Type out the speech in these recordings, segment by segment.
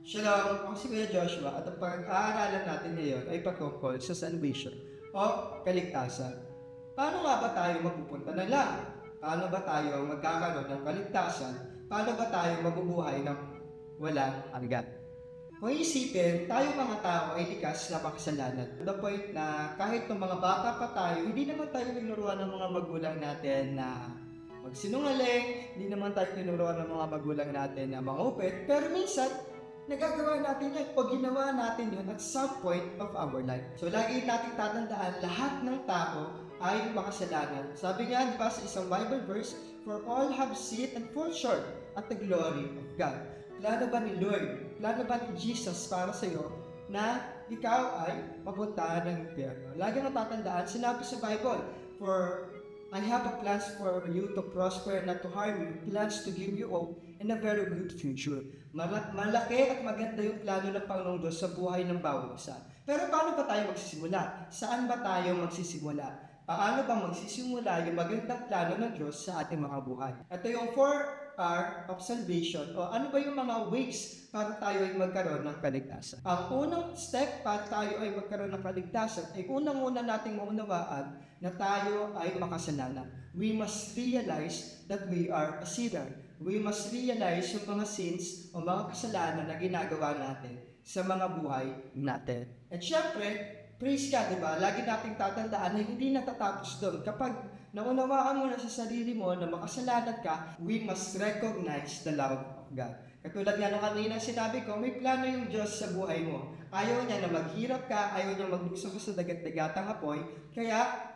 Shalom, ako si Kuya Joshua at ang pag-aaralan natin ngayon ay patungkol sa salvation o kaligtasan. Paano nga ba tayo mapupunta ng langit? Paano ba tayo magkakaroon ng kaligtasan? Paano ba tayo mabubuhay ng walang hanggan? Kung isipin, tayo mga tao ay likas na makasalanan. To the point na kahit nung mga bata pa tayo, hindi naman tayo tinuruan ng mga magulang natin na magsinungaling, hindi naman tayo tinuruan ng mga magulang natin na mangupit, pero minsan, nagagawa natin yan o ginawa natin yun at some point of our life. So, lagi natin tatandaan, lahat ng tao ay makasalanan. Sabi nga, di ba, sa isang Bible verse, for all have sinned and fall short at the glory of God. Plano ba ni Lord, plano ba ni Jesus para sa iyo na ikaw ay papunta ng impyerno? Lagi natatandaan, sinabi sa Bible, for I have a plans for you to prosper, not to harm you, plans to give you hope and a very good future. Malaki at maganda yung plano ng Panginoong Diyos sa buhay ng bawat isa. Pero paano ba tayo magsisimula? Saan ba tayo magsisimula? Paano ba magsisimula yung magandang plano ng Diyos sa ating mga buhay? Ito yung 4R of salvation o ano ba yung mga ways para tayo ay magkaroon ng kaligtasan. Ang unang step para tayo ay magkaroon ng kaligtasan ay unang-una nating maunawaan na tayo ay makasalanan. We must realize that we are a sinner. We must realize yung mga sins o mga kasalanan na ginagawa natin sa mga buhay natin. At syempre, praise God, diba? Lagi nating tatandaan na hindi natatapos doon. Kapag naunawaan mo na sa sarili mo na makasalanan ka, we must recognize the love of God. Katulad nga nung kanina sinabi ko, may plano yung Diyos sa buhay mo. Ayaw niya na maghirap ka, ayaw niya magbukso ka sa dagat-dagatang apoy, kaya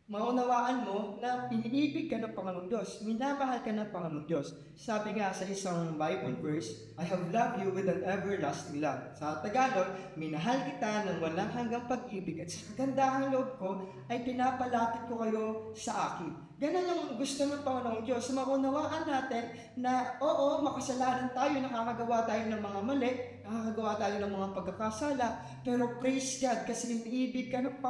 maunawaan mo na iniibig ka ng Panginoong Diyos, minamahal ka ng Panginoong Diyos. Sabi nga sa isang Bible verse, I have loved you with an everlasting love. Sa Tagalog, minahal kita ng walang hanggang pag-ibig at sa kagandahang loob ko ay pinapalapit ko kayo sa akin. Ganun yung gusto ng Panginoong Diyos. Maunawaan natin na oo, makasalanan tayo, nakakagawa tayo ng mga mali, nakakagawa tayo ng mga pagkakasala, pero praise God kasi iniibig ka ng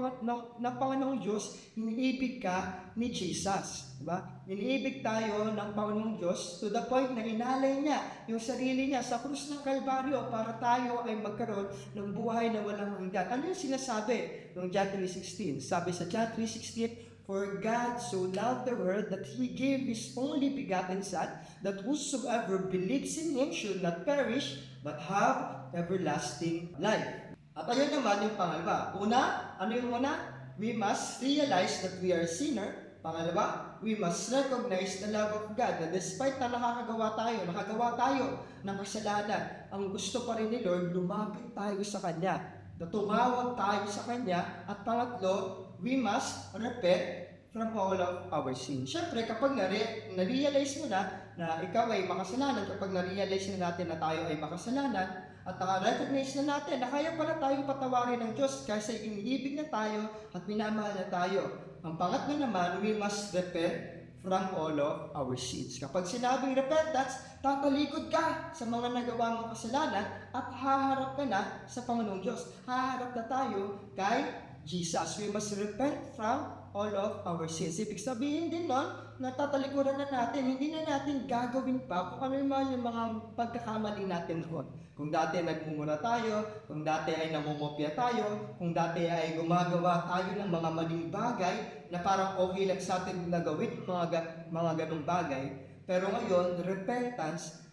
Panginoong Diyos, iniibig ka ni Jesus. Diba? Iniibig tayo ng Panginoong Diyos to the point na inalay niya yung sarili niya sa krus ng Kalbaryo para tayo ay magkaroon ng buhay na walang hanggan. Ano yung sinasabi ng John 3:16? Sabi sa John 3:16, for God so loved the world that He gave His only begotten Son, that whosoever believes in Him should not perish, but have everlasting life. At ayun naman yung pangalawa. Una, ano yung una? We must realize that we are sinner. Pangalawa, we must recognize the love of God na despite na nakagawa tayo ng kasalanan, ang gusto pa rin ni Lord, lumapit tayo sa Kanya, na tumawag tayo sa Kanya, at pangatlo, we must repent from all of our sins. Siyempre, kapag na-realize mo na ikaw ay makasalanan, kapag na-realize na natin na tayo ay makasalanan, at naka-recognize na natin na kaya pala tayong patawarin ng Diyos kasi iniibig na tayo at minamahal na tayo. Ang pangatlo naman, we must repent from all of our sins. Kapag sinabing repentance, tatalikod ka sa mga nagawa mong kasalanan at haharap ka na sa Panginoong Diyos. Haharap na tayo kay Jesus. We must repent from all of our sins. Ibig sabihin din nun, natatalikuran na natin, hindi na natin gagawin pa kung ano yung mga pagkakamali natin noon. Kung dati nagmumura tayo, kung dati ay namumopya tayo, kung dati ay gumagawa tayo ng mga maling bagay na parang okay lang sa atin na gawin mga ganong bagay. Pero ngayon, repentance,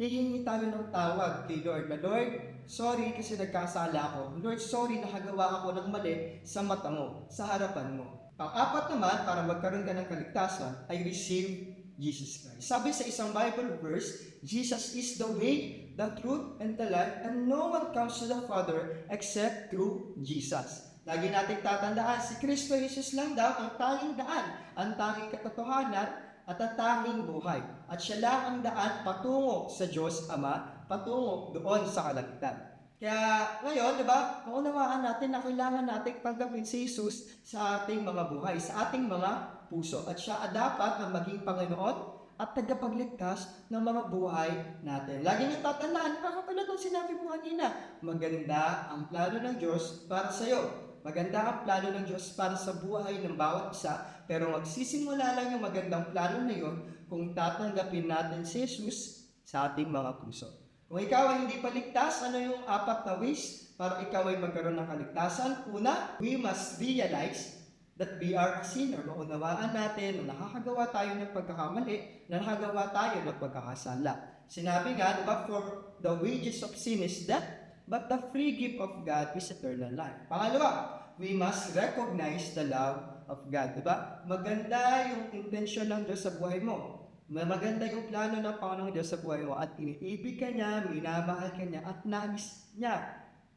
hihingi tayo ng tawag kay Lord na, Lord, sorry kasi nagkasala ako. Lord, sorry nakagawa ako ng mali sa mata mo, sa harapan mo. Pang-apat naman, para magkaroon ka ng kaligtasan, ay receive Jesus Christ. Sabi sa isang Bible verse, Jesus is the way, the truth, and the life, and no one comes to the Father except through Jesus. Lagi nating tatandaan, si Kristo Jesus lang daw ang tanging daan, ang tanging katotohanan, at ang tanging buhay. At siya lang ang daan patungo sa Diyos Ama, patungo doon sa kalangitan. Kaya ngayon, di ba, maunawaan natin na kailangan natin tanggapin si Jesus sa ating mga buhay, sa ating mga puso. At siya dapat na maging Panginoon at tagapagligtas ng mga buhay natin. Lagi niyong tatandaan, nakakatulad ng sinabi mo kanina, maganda ang plano ng Diyos para sa iyo. Maganda ang plano ng Diyos para sa buhay ng bawat isa, pero magsisimula lang yung magandang plano na yun kung tatanggapin natin si Jesus sa ating mga puso. Kung ikaw ay hindi pa ligtas, ano yung 4 na ways para ikaw ay magkaroon ng kaligtasan? Una, we must realize that we are a sinner. Maunawaan natin na nakakagawa tayo ng pagkakamali, na nakagawa tayo ng pagkakasala. Sinabi nga, diba, for the wages of sin is death, but the free gift of God is eternal life. Pangalawa, we must recognize the love of God. Diba? Maganda yung intensyon ng Diyos sa buhay mo. Maganda yung plano ng Panginoong Diyos sa buhay mo at iniibig ka niya, minamahal ka niya at nais niya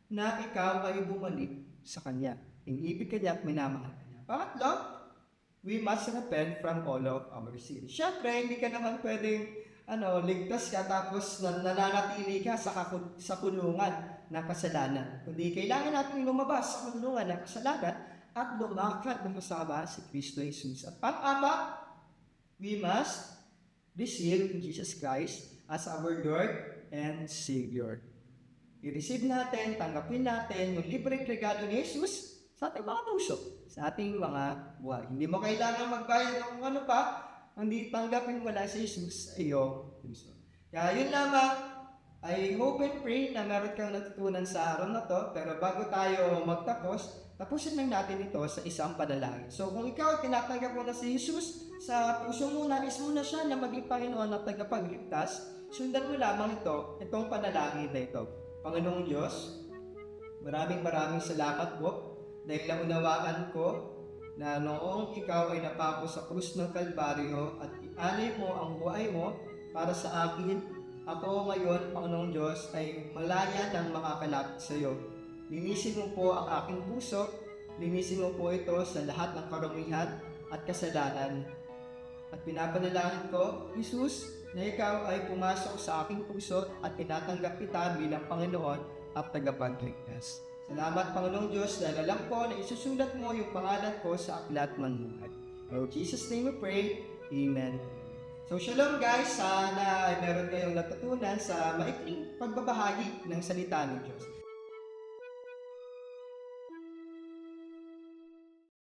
na ikaw ay bumalik sa Kanya. Iniibig ka niya at minamahal ka niya. Pangatlo, we must repent from all of our sins. Siyempre, hindi ka naman pwedeng ligtas ka tapos nananatili ka sa kulungan ng kasalanan. Kundi kailangan natin lumabas sa kulungan ng kasalanan at lumakad ng kasama si Kristo Jesus. At pang-apat, we must receive Jesus Christ as our Lord and Savior. I-receive natin, tanggapin natin yung libreng regalo ni Jesus sa ating mga puso, sa ating mga buhay. Hindi mo kailangan magbayad ng kung ano pa, hindi tanggapin mo na si Jesus sa iyong puso. Kaya yun lamang, I hope and pray na meron kang natutunan sa araw na to, pero bago tayo magtapos, tapusin lang natin ito sa isang panalangin. So kung ikaw tinatanggap mo na si Jesus sa puso mo, nais mo na siya na maging Panginoon at tagapagligtas, sundan mo lamang itong panalangin na ito. Panginoong Diyos, maraming salamat po dahil naunawaan ko na noong ikaw ay napako sa krus ng Kalbaryo at ialay mo ang buhay mo para sa akin, ako ngayon, Panginoong Diyos, ay malaya ng makakalapit sa iyo. Linisin mo po ang aking puso, linisin mo po ito sa lahat ng karumihan at kasalanan. At pinapanalangin ko, Jesus, na ikaw ay pumasok sa aking puso at tinatanggap kita bilang Panginoon at tagapagligtas. Salamat, Panginoong Diyos, dahil alam ko na isusulat mo yung pangalan ko sa aklat ng buhay. In Jesus' name we pray. Amen. So, shalom guys. Sana ay meron kayong natutunan sa maikling pagbabahagi ng salita ng Diyos.